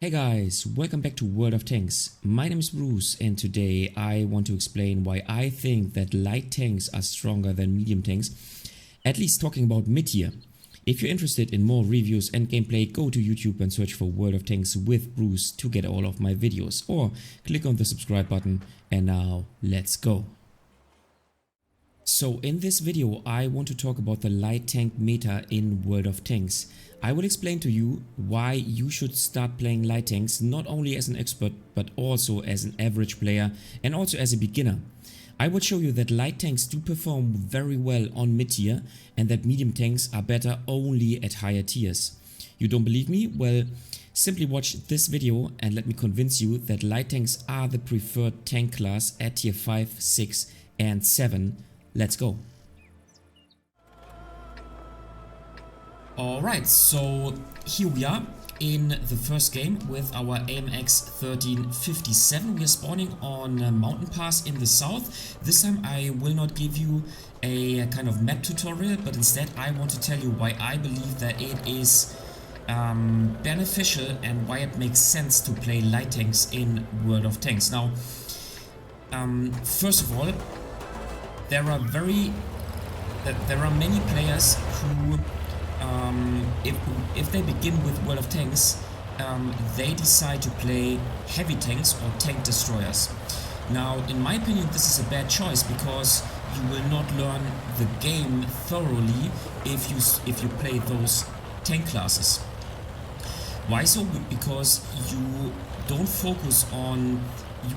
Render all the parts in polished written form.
Hey guys, welcome back to World of Tanks. My name is Bruce and today I want to explain why I think that light tanks are stronger than medium tanks, at least talking about mid-tier. If you're interested in more reviews and gameplay, go to YouTube and search for World of Tanks with Bruce to get all of my videos, or click on the subscribe button. And now let's go. So in this video I want to talk about the light tank meta in World of Tanks. I will explain to you why you should start playing light tanks not only as an expert but also as an average player and also as a beginner. I will show you that light tanks do perform very well on mid tier and that medium tanks are better only at higher tiers. You don't believe me? Well, simply watch this video and let me convince you that light tanks are the preferred tank class at tier 5, 6 and 7. Let's go. Alright, so here we are in the first game with our AMX 1357. We are spawning on a mountain pass in the south. This time I will not give you a kind of map tutorial, but instead I want to tell you why I believe that it is beneficial and why it makes sense to play light tanks in World of Tanks. Now, first of all, there are many players who if they begin with World of Tanks, they decide to play heavy tanks or tank destroyers. Now, in my opinion, this is a bad choice because you will not learn the game thoroughly if you play those tank classes. Why so? Because you don't focus on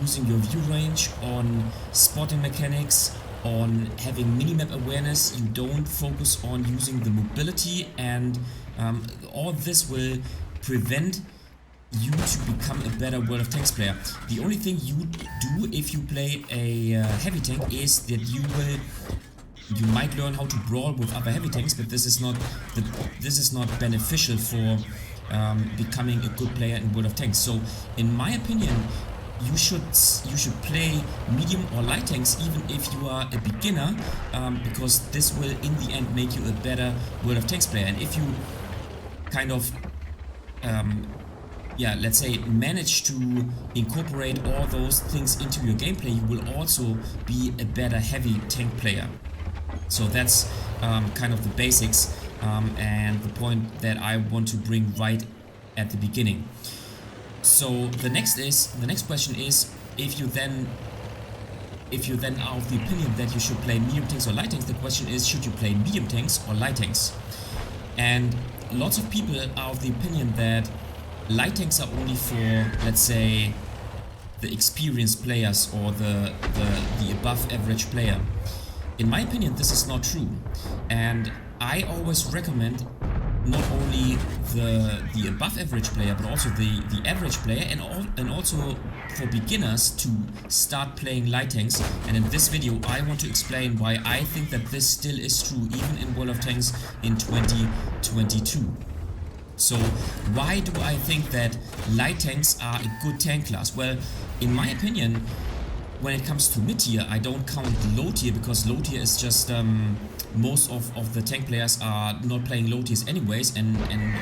using your view range, on spotting mechanics, on having minimap awareness. You don't focus on using the mobility, and all this will prevent you to become a better World of Tanks player. The only thing you do if you play a heavy tank is that you might learn how to brawl with other heavy tanks, but this is not beneficial for becoming a good player in World of Tanks. So in my opinion, you should play medium or light tanks even if you are a beginner, because this will in the end make you a better World of Tanks player. And if you kind of let's say manage to incorporate all those things into your gameplay, you will also be a better heavy tank player. So that's kind of the basics and the point that I want to bring right at the beginning. So the next question is, if you then are of the opinion that you should play medium tanks or light tanks, the question is, should you play medium tanks or light tanks? And lots of people are of the opinion that light tanks are only for, let's say, the experienced players or the above average player. In my opinion, this is not true, and I always recommend not only the above average player but also the average player and also for beginners to start playing light tanks. And in this video I want to explain why I think that this still is true even in World of Tanks in 2022. So why do I think that light tanks are a good tank class? Well, in my opinion, when it comes to mid-tier, I don't count low tier, because low tier is just most of the tank players are not playing low tiers anyways, and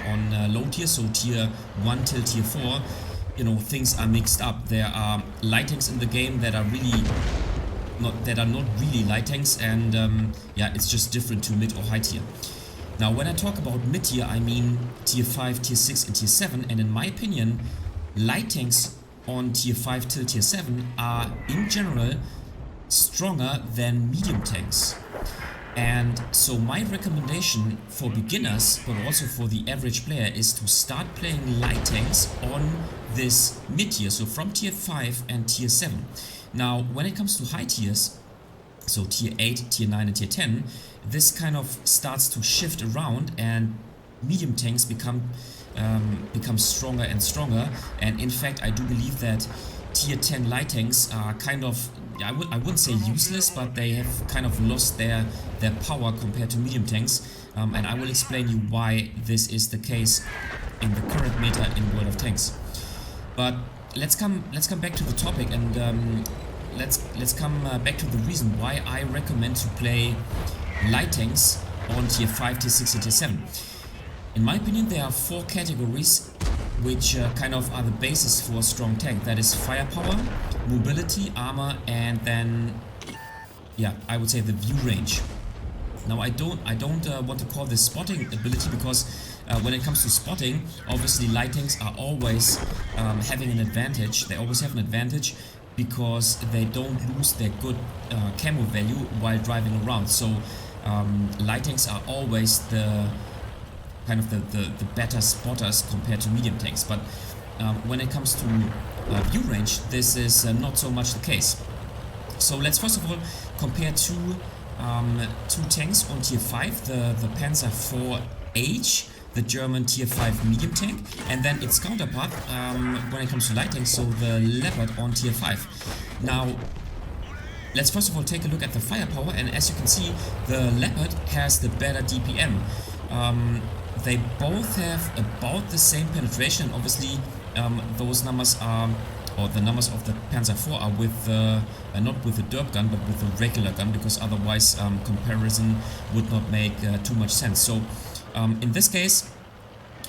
on low tier, so tier 1 till tier 4, you know, things are mixed up. There are light tanks in the game that are not really light tanks, and it's just different to mid or high tier. Now, when I talk about mid tier, I mean tier 5, tier 6 and tier 7, and in my opinion, light tanks on tier 5 till tier 7 are in general stronger than medium tanks. And so my recommendation for beginners but also for the average player is to start playing light tanks on this mid tier, so from tier 5 and tier 7. Now, when it comes to high tiers, so tier 8, tier 9 and tier 10, this kind of starts to shift around and medium tanks become stronger and stronger. And in fact, I do believe that tier 10 light tanks are kind of, I wouldn't say useless, but they have kind of lost their power compared to medium tanks. And I will explain you why this is the case in the current meta in World of Tanks. But let's come back to the topic, and let's come back to the reason why I recommend to play light tanks on tier 5, tier 6 and tier 7. In my opinion, there are 4 categories which kind of are the basis for a strong tank. That is firepower, mobility, armor, and then, yeah, I would say the view range. Now I don't want to call this spotting ability, because when it comes to spotting, obviously light tanks are always having an advantage. They always have an advantage because they don't lose their good camo value while driving around. So light tanks are always the kind of the better spotters compared to medium tanks. But when it comes to view range, this is not so much the case. So let's first of all compare two tanks on tier 5, the Panzer IV-H, the German tier 5 medium tank, and then its counterpart when it comes to light tanks, so the Leopard on tier 5. Now, let's first of all take a look at the firepower, and as you can see, the Leopard has the better DPM. They both have about the same penetration, and obviously those numbers are, or the numbers of the Panzer IV are with not with the derp gun, but with the regular gun, because otherwise comparison would not make too much sense. So in this case,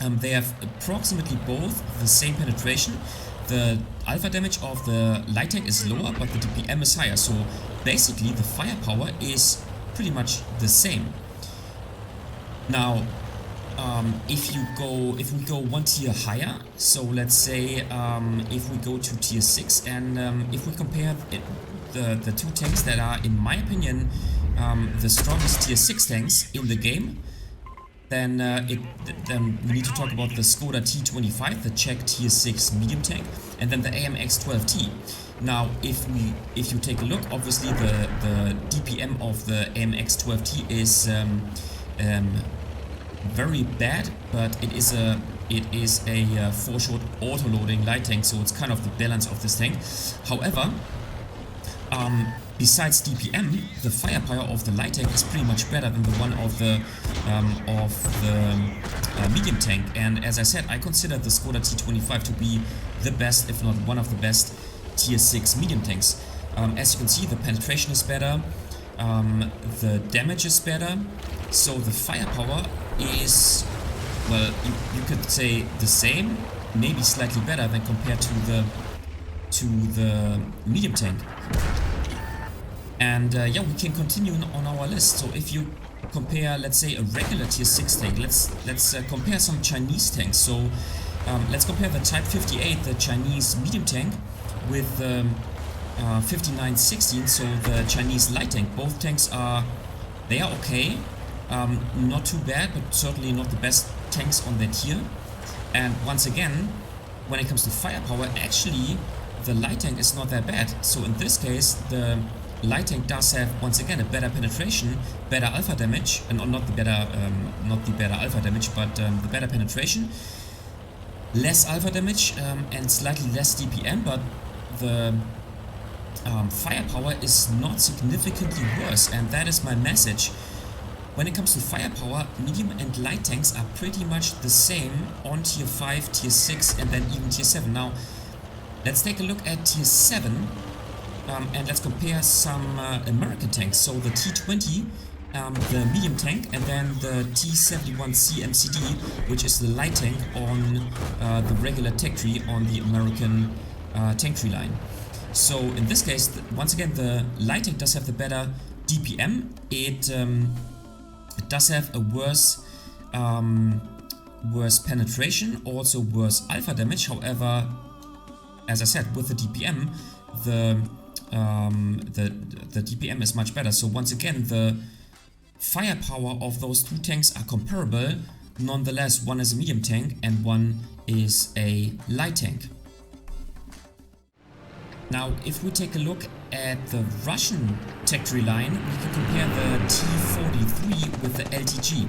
they have approximately both the same penetration. The alpha damage of the light tank is lower, but the DPM is higher. So basically, the firepower is pretty much the same. Now, if we go one tier higher, so let's say if we go to tier 6, and if we compare the two tanks that are, in my opinion, the strongest tier 6 tanks in the game, then then we need to talk about the Skoda T25, the Czech tier 6 medium tank, and then the AMX 12T. Now, if you take a look, obviously the DPM of the AMX 12T is very bad, but it is a 4-shot auto-loading light tank, so it's kind of the balance of this tank. However, besides DPM, the firepower of the light tank is pretty much better than the one of the medium tank. And as I said, I consider the Skoda T25 to be the best, if not one of the best, tier 6 medium tanks. As you can see, the penetration is better, the damage is better, so the firepower is, well, you could say the same, maybe slightly better than compared to the medium tank. And yeah, we can continue on our list. So if you compare, let's say, a regular tier 6 tank, let's compare some Chinese tanks. So let's compare the Type 58, the Chinese medium tank, with 5916, so the Chinese light tank. Both tanks are okay, not too bad, but certainly not the best tanks on their tier. And once again, when it comes to firepower, actually the light tank is not that bad. So in this case, the light tank does have, once again, a better penetration, better alpha damage, and not the better alpha damage, but the better penetration, less alpha damage, and slightly less DPM, but the firepower is not significantly worse. And that is my message. When it comes to firepower, medium and light tanks are pretty much the same on tier 5, tier 6, and then even tier 7. Now, let's take a look at tier 7, and let's compare some American tanks. So the T20, the medium tank, and then the T71C MCD, which is the light tank on the regular tech tree on the American tank tree line. So in this case, once again, the light tank does have the better DPM. It does have a worse penetration, also worse alpha damage. However, as I said, with the DPM, the DPM is much better. So once again, the firepower of those two tanks are comparable. Nonetheless, one is a medium tank and one is a light tank. Now, if we take a look at the Russian tech tree line, we can compare the T43 with the LTG.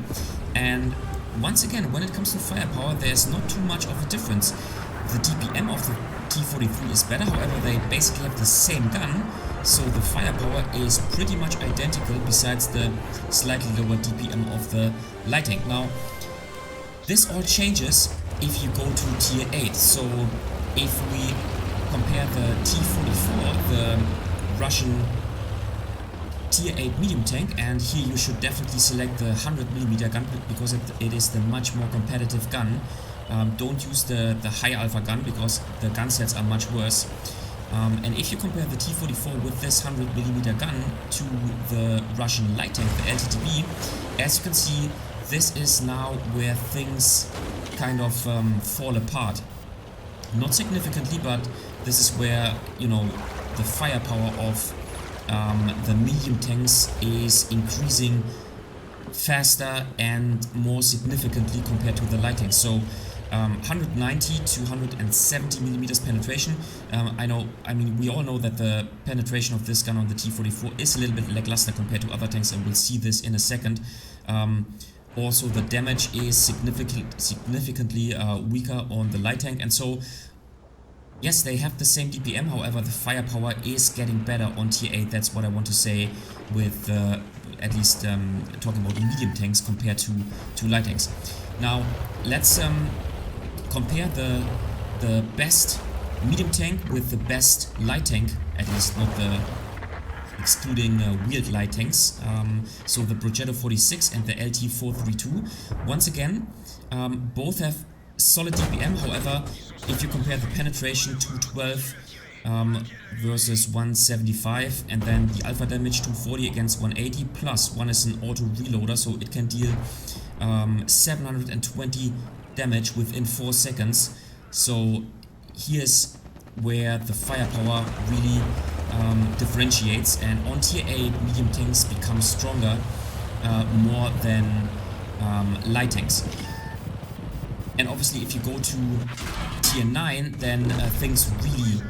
And once again, when it comes to firepower, there's not too much of a difference. The DPM of the T43 is better, however, they basically have the same gun, so the firepower is pretty much identical, besides the slightly lower DPM of the light tank. Now, this all changes if you go to tier 8. So if we compare the T44, the Russian tier 8 medium tank, and here you should definitely select the 100mm gun, because it is the much more competitive gun don't use the high alpha gun because the gun sets are much worse. And if you compare the T-44 with this 100mm gun to the Russian light tank, the LTTB, as you can see, this is now where things kind of fall apart. Not significantly, but this is where, you know, the firepower of the medium tanks is increasing faster and more significantly compared to the light tanks. So 190 to 170mm penetration. I mean, we all know that the penetration of this gun on the T-44 is a little bit lackluster compared to other tanks, and we'll see this in a second. Also, the damage is significantly weaker on the light tank, and so yes, they have the same DPM, however the firepower is getting better on Tier 8. That's what I want to say with at least talking about medium tanks compared to light tanks. Now let's compare the best medium tank with the best light tank, at least not the excluding wheeled light tanks, so the WoT 46 and the LT432. Once again, both have solid DPM, however, if you compare the penetration 212 versus 175, and then the alpha damage 240 against 180, plus one is an auto reloader, so it can deal 720 damage within 4 seconds. So here's where the firepower really differentiates, and on Tier 8 medium tanks become stronger more than light tanks. And obviously if you go to Tier 9, then things really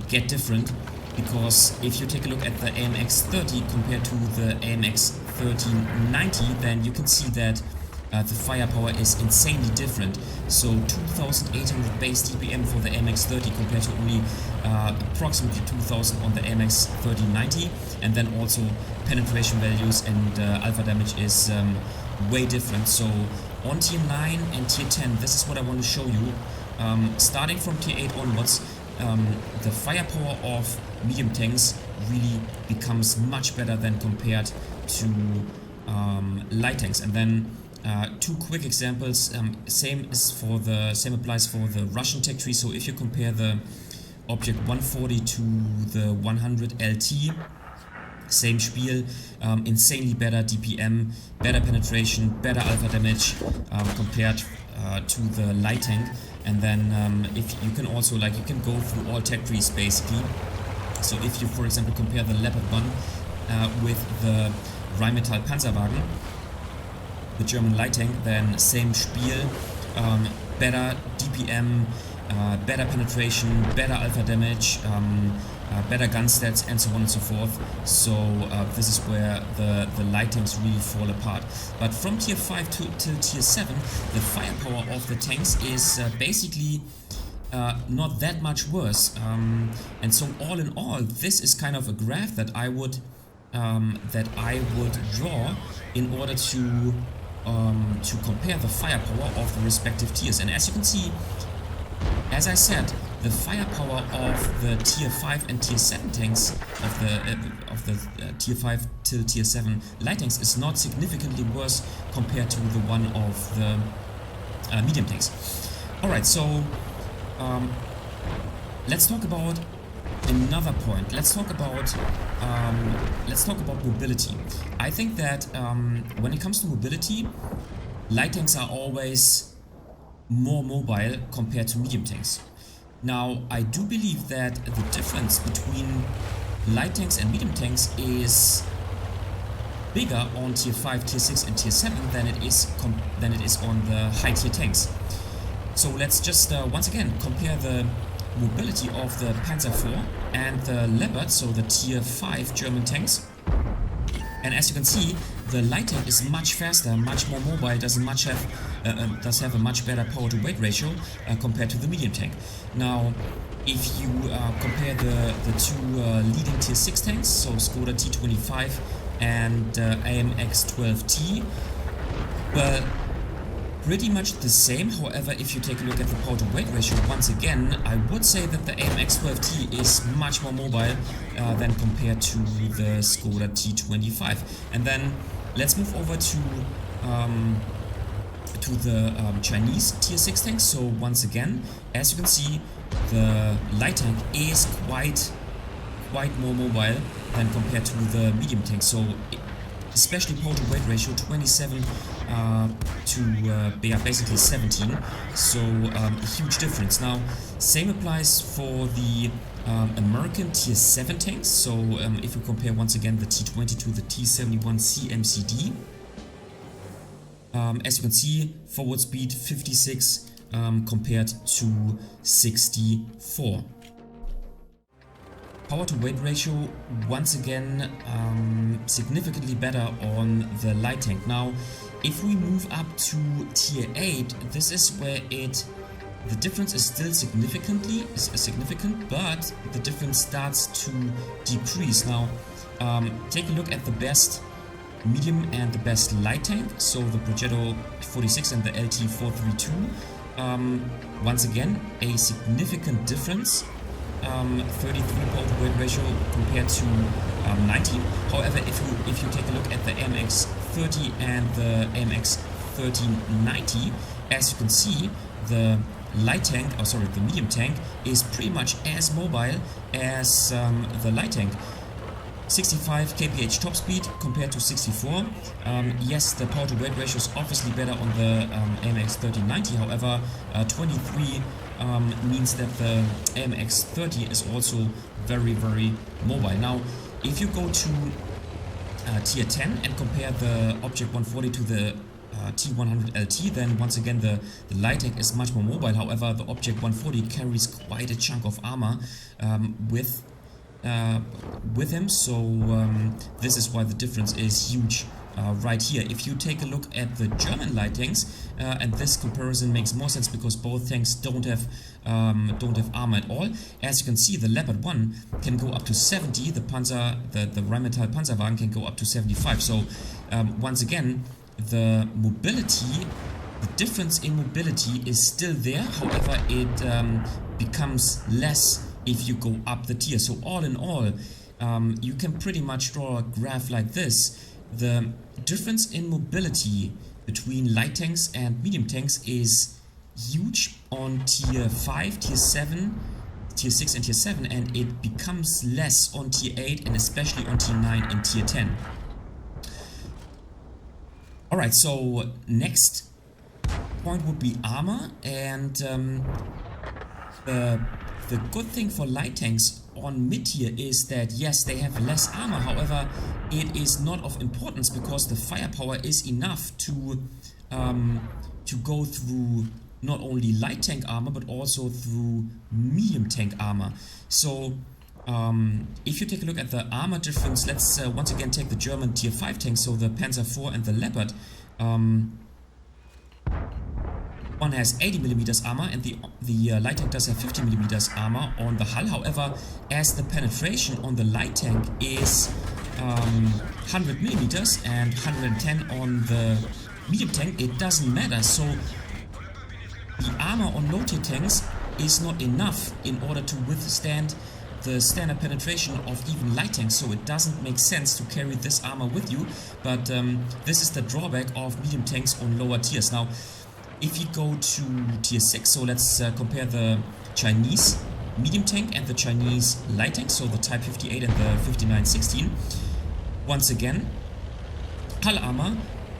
get different, because if you take a look at the AMX 30 compared to the AMX 1390, then you can see that the firepower is insanely different. So 2800 base DPM for the AMX 30 compared to only approximately 2000 on the AMX 1390, and then also penetration values and alpha damage is way different. So on Tier 9 and Tier 10, this is what I want to show you. Starting from Tier 8 onwards, the firepower of medium tanks really becomes much better than compared to light tanks. And then two quick examples. Same applies for the Russian tech tree. So if you compare the Object 140 to the 100 LT, same spiel, insanely better DPM, better penetration, better alpha damage compared to the light tank. And then if you can also, like, you can go through all tech trees basically. So if you, for example, compare the Leopard 1 with the Rheinmetall Panzerwagen, the German light tank, then same spiel, better DPM, better penetration, better alpha damage, better gun stats, and so on and so forth. So this is where the light tanks really fall apart. But from Tier 5 till Tier 7, the firepower of the tanks is basically not that much worse. And so all in all, this is kind of a graph that I would draw in order to compare the firepower of the respective tiers. And as you can see, as I said, the firepower of the Tier 5 and Tier 7 tanks, of the Tier 5 till Tier 7 light tanks, is not significantly worse compared to the one of the medium tanks. Alright, so let's talk about another point. Let's talk about mobility. I think that when it comes to mobility, light tanks are always more mobile compared to medium tanks. Now, I do believe that the difference between light tanks and medium tanks is bigger on Tier 5, Tier 6 and Tier 7 than it is on the high tier tanks. So let's just once again compare the mobility of the Panzer IV and the Leopard, so the Tier 5 German tanks. And as you can see, the light tank is much faster, much more mobile, does have a much better power to weight ratio compared to the medium tank. Now, if you compare the two leading Tier 6 tanks, so Skoda T25 and AMX 12T, well, pretty much the same. However, if you take a look at the power to weight ratio, once again, I would say that the AMX 12T is much more mobile than compared to the Skoda T25. And then let's move over to to the Chinese tier 6 tanks. So once again, as you can see, the light tank is quite more mobile than compared to the medium tank. So especially power to weight ratio 27 to basically 17. So a huge difference. Now same applies for the American tier 7 tanks. So if we compare once again the T20 to the T71 CMCD, as you can see, forward speed 56 compared to 64. Power to weight ratio once again significantly better on the light tank. Now if we move up to tier 8, this is where the difference is still significant, but the difference starts to decrease. Now take a look at the best medium and the best light tank, so the Progetto 46 and the LT 432. Once again, a significant difference, 33 power to weight ratio compared to 19. However, if you take a look at the MX 30 and the MX 1390, as you can see, the light tank, the medium tank is pretty much as mobile as the light tank. 65 kph top speed compared to 64. Yes, the power to weight ratio is obviously better on the AMX 1390. However, 23 means that the AMX 30 is also very mobile. Now, if you go to tier 10 and compare the Object 140 to the T100 LT, then once again the light tank is much more mobile. However, the Object 140 carries quite a chunk of armor with him, so this is why the difference is huge right here. If you take a look at the German light tanks, and this comparison makes more sense because both tanks don't have armor at all. As you can see, the Leopard 1 can go up to 70, the Rheinmetall Panzerwagen can go up to 75. So once again, the difference in mobility is still there. However, it becomes less if you go up the tier. So all in all, you can pretty much draw a graph like this. The difference in mobility between light tanks and medium tanks is huge on tier 5, tier 7, tier 6 and tier 7, and it becomes less on tier 8 and especially on tier 9 and tier 10. Alright, so next point would be armor, and the good thing for light tanks on mid-tier is that yes, they have less armor. However, it is not of importance because the firepower is enough to go through not only light tank armor but also through medium tank armor. So if you take a look at the armor difference, let's once again take the German tier 5 tanks, so the Panzer IV and the Leopard. One has 80mm armor and the light tank does have 50mm armor on the hull. However, as the penetration on the light tank is 100mm and 110 on the medium tank, it doesn't matter. So the armor on low tier tanks is not enough in order to withstand the standard penetration of even light tanks, so it doesn't make sense to carry this armor with you. But this is the drawback of medium tanks on lower tiers. Now, if you go to tier 6, so let's compare the Chinese medium tank and the Chinese light tank, so the Type 58 and the 5916. Once again, hull armor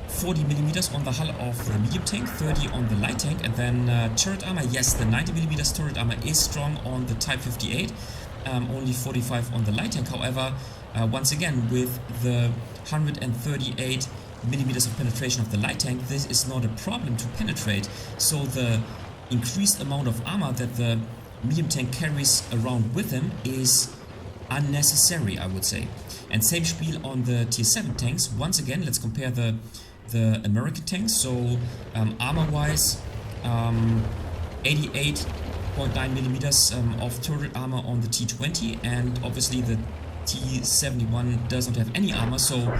40mm on the hull of the medium tank, 30 on the light tank, and then turret armor, yes, the 90mm turret armor is strong on the Type 58, only 45 on the light tank. However, once again, with the 138mm of penetration of the light tank, this is not a problem to penetrate. So the increased amount of armor that the medium tank carries around with him is unnecessary, I would say. And same spiel on the tier 7 tanks. Once again, let's compare the American tanks. So armor wise, 88.9mm of turret armor on the T20, and obviously the T71 does not have any armor. So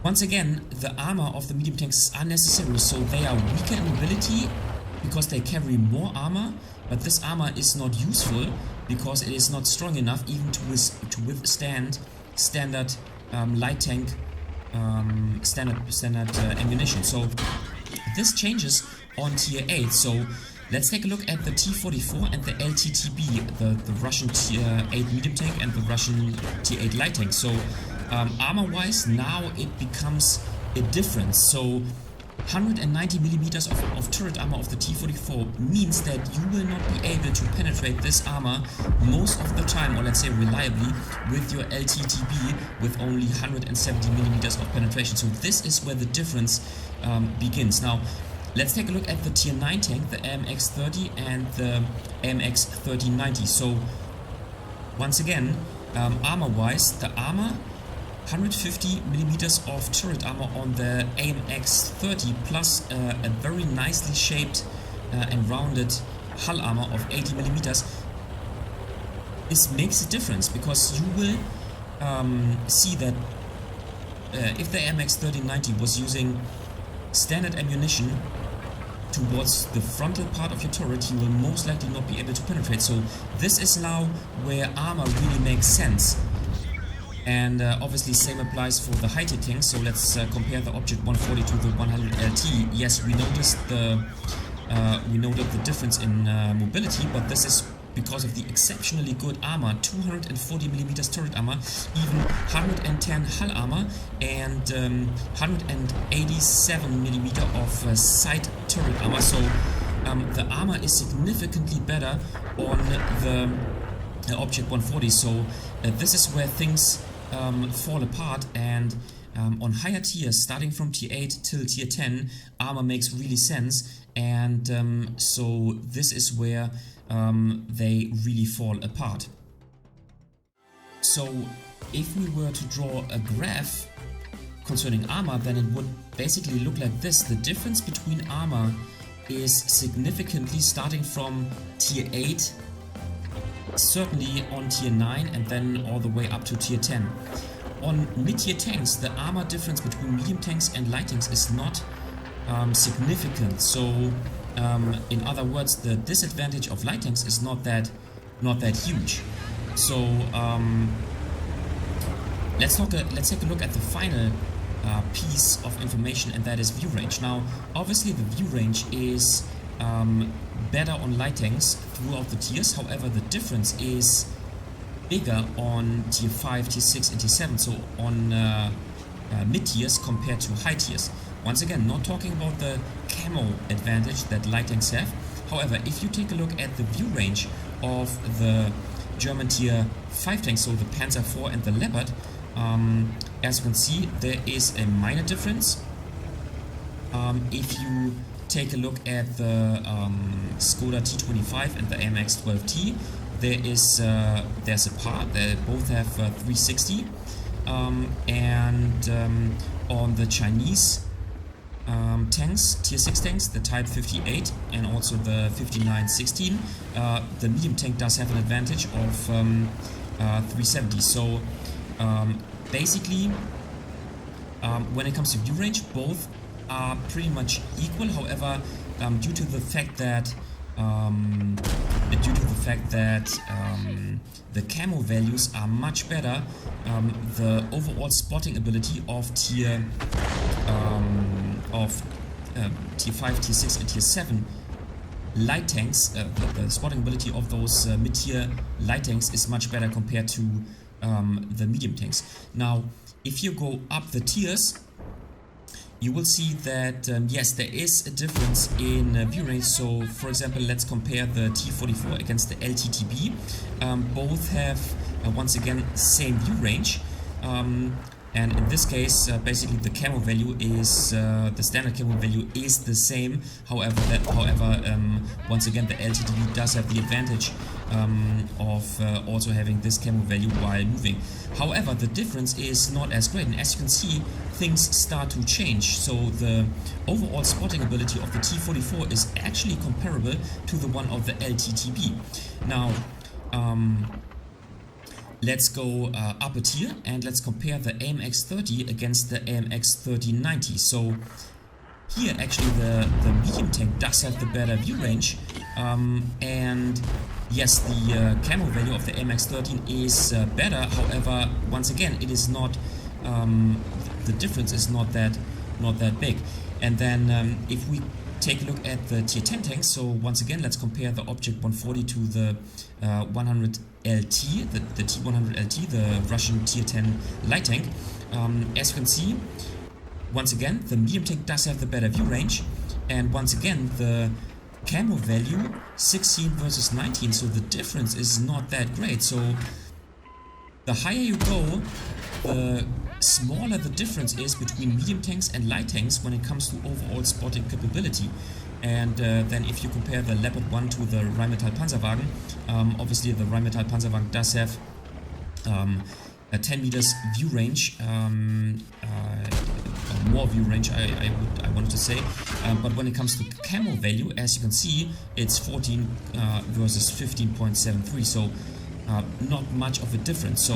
once again, the armor of the medium tanks is unnecessary, so they are weaker in mobility because they carry more armor, but this armor is not useful because it is not strong enough even to withstand standard light tank standard ammunition. So This changes on tier 8, so let's take a look at the T-44 and the LTTB, the Russian tier 8 medium tank and the Russian tier 8 light tank. So armor-wise, now it becomes a difference. So 190 millimeters of turret armor of the T-44 means that you will not be able to penetrate this armor most of the time, or let's say reliably, with your LTTB with only 170 millimeters of penetration. So this is where the difference begins. Now, let's take a look at the tier 9 tank, the AMX-30 and the AMX-1390. So, once again, armor-wise, the armor, 150 millimeters of turret armor on the AMX-30 plus a very nicely shaped and rounded hull armor of 80 millimeters. This makes a difference because you will see that if the AMX-1390 was using standard ammunition towards the frontal part of your turret, you will most likely not be able to penetrate. So this is now where armor really makes sense. And obviously same applies for the high tier tanks. So let's compare the Object 140 to the 100 LT. Yes, we noticed the difference in mobility, but this is because of the exceptionally good armor, 240 millimeters turret armor, even 110 hull armor, and 187 millimeter of side turret armor. So the armor is significantly better on the Object 140. So this is where things fall apart, and on higher tiers, starting from tier 8 till tier 10, armor makes really sense, and so this is where they really fall apart. So if we were to draw a graph concerning armor, then it would basically look like this. The difference between armor is significantly starting from tier 8, certainly on tier 9, and then all the way up to tier 10. On mid-tier tanks, the armor difference between medium tanks and light tanks is not significant. So in other words, the disadvantage of light tanks is not that huge. So let's take a look at the final piece of information, and that is view range. Now, obviously, the view range is better on light tanks throughout the tiers. However, the difference is bigger on tier 5, tier 6, and tier 7. So on mid tiers compared to high tiers. Once again, not talking about the camo advantage that light tanks have. However, if you take a look at the view range of the German tier 5 tanks, so the Panzer IV and the Leopard, as you can see, there is a minor difference. If you take a look at the Skoda T25 and the AMX-12T, there's a par. They both have 360, and on the Chinese tanks, tier 6 tanks, the Type 58 and also the 5916, the medium tank does have an advantage of 370. So basically, when it comes to view range, both are pretty much equal. However, due to the fact that the camo values are much better, the overall spotting ability of tier 5, tier 6, and tier 7 light tanks, the spotting ability of those mid-tier light tanks is much better compared to the medium tanks. Now, if you go up the tiers, you will see that yes, there is a difference in view range. So, for example, let's compare the T44 against the LTTB. Both have once again same view range, and in this case, basically the camo value is the standard camo value is the same. However, once again, the LTTB does have the advantage of also having this camo value while moving. However, the difference is not as great, and as you can see, things start to change. So the overall spotting ability of the T44 is actually comparable to the one of the LTTB. Now, let's go up a tier and let's compare the AMX-30 against the AMX-1390. So here actually the medium tank does have the better view range, and yes, the camo value of the AMX-13 is better. However, once again, it is not the difference is not that big. And then if we take a look at the tier 10 tanks, so once again let's compare the Object 140 to the 100 LT, the T100 LT, the Russian tier 10 light tank. As you can see, once again the medium tank does have the better view range, and once again the camo value 16 versus 19, so the difference is not that great. So the higher you go, the smaller the difference is between medium tanks and light tanks when it comes to overall spotting capability. And then if you compare the Leopard 1 to the Rheinmetall Panzerwagen, obviously the Rheinmetall Panzerwagen does have a 10 meters view range, more view range I wanted to say, but when it comes to camo value, as you can see, it's 14 versus 15.73, so not much of a difference. So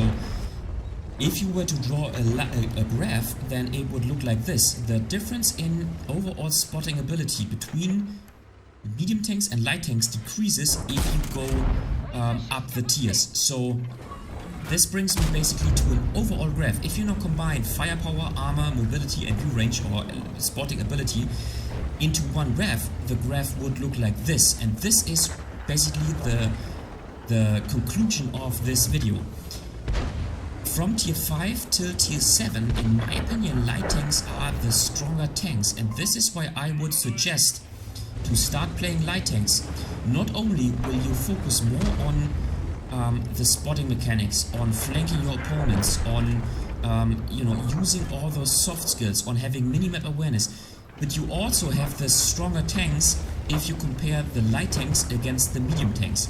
if you were to draw a graph, then it would look like this. The difference in overall spotting ability between medium tanks and light tanks decreases if you go up the tiers. So this brings me basically to an overall graph. If you now combine firepower, armor, mobility and view range, or spotting ability into one graph, the graph would look like this. And this is basically the conclusion of this video. From tier 5 till tier 7, in my opinion, light tanks are the stronger tanks, and this is why I would suggest to start playing light tanks. Not only will you focus more on the spotting mechanics, on flanking your opponents, on using all those soft skills, on having minimap awareness, but you also have the stronger tanks if you compare the light tanks against the medium tanks.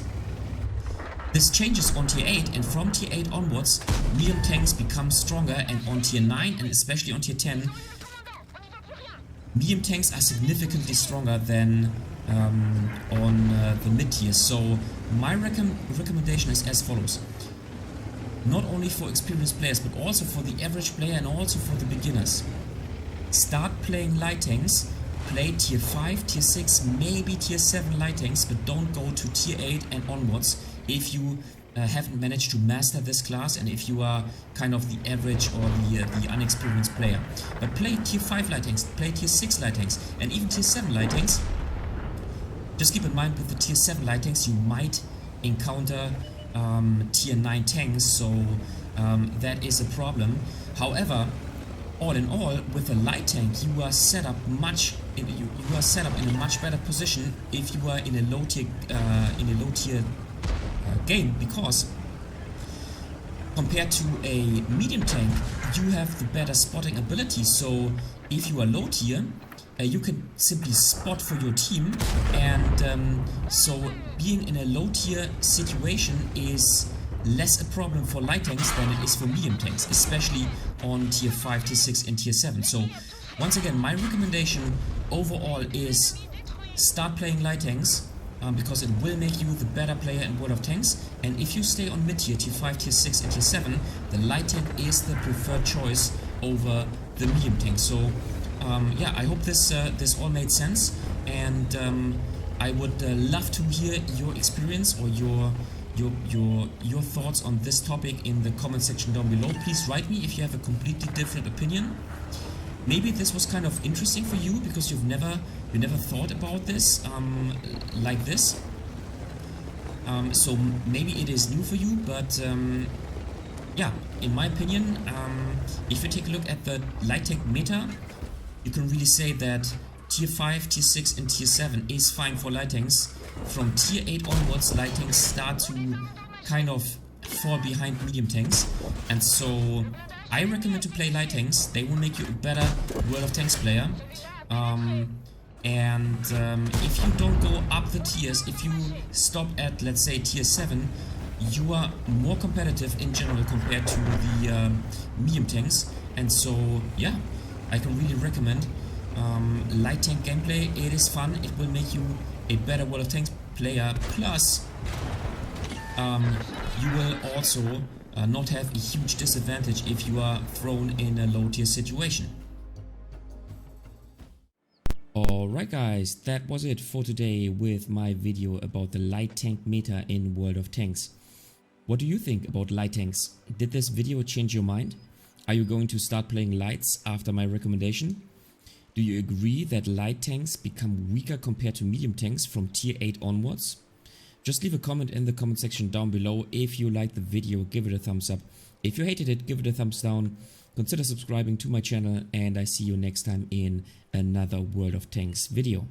This changes on tier 8, and from tier 8 onwards, medium tanks become stronger, and on tier 9 and especially on tier 10, medium tanks are significantly stronger than on the mid tiers. So my recommendation is as follows. Not only for experienced players, but also for the average player and also for the beginners. Start playing light tanks, play tier 5, tier 6, maybe tier 7 light tanks, but don't go to tier 8 and onwards if you haven't managed to master this class and if you are kind of the average or the unexperienced player. But play tier 5 light tanks, play tier 6 light tanks, and even tier 7 light tanks. Just keep in mind, with the tier 7 light tanks you might encounter tier 9 tanks, so that is a problem. However, all in all, with a light tank you are set up in a much better position if you are in a low tier game, because compared to a medium tank you have the better spotting ability. So if you are low tier, you can simply spot for your team, and so being in a low tier situation is less a problem for light tanks than it is for medium tanks, especially on tier 5, tier 6 and tier 7. So once again, my recommendation overall is start playing light tanks, because it will make you the better player in World of Tanks. And if you stay on mid tier, tier 5, tier 6 and tier 7, the light tank is the preferred choice over the medium tank. So yeah, I hope this all made sense, and I would love to hear your experience or your thoughts on this topic in the comment section down below. Please write me if you have a completely different opinion. Maybe this was kind of interesting for you because you never thought about this like this. So maybe it is new for you, but yeah, in my opinion, if you take a look at the light tank meta, you can really say that tier 5, tier 6 and tier 7 is fine for light tanks. From tier 8 onwards, light tanks start to kind of fall behind medium tanks, and so I recommend to play light tanks. They will make you a better World of Tanks player. If you don't go up the tiers, if you stop at, let's say, tier 7, you are more competitive in general compared to the medium tanks. And so yeah, I can really recommend light tank gameplay. It is fun, it will make you a better World of Tanks player, plus you will also not have a huge disadvantage if you are thrown in a low tier situation. Alright guys, that was it for today with my video about the light tank meta in World of Tanks. What do you think about light tanks? Did this video change your mind? Are you going to start playing lights after my recommendation? Do you agree that light tanks become weaker compared to medium tanks from tier 8 onwards? Just leave a comment in the comment section down below. If you liked the video, give it a thumbs up. If you hated it, give it a thumbs down. Consider subscribing to my channel, and I see you next time in another World of Tanks video.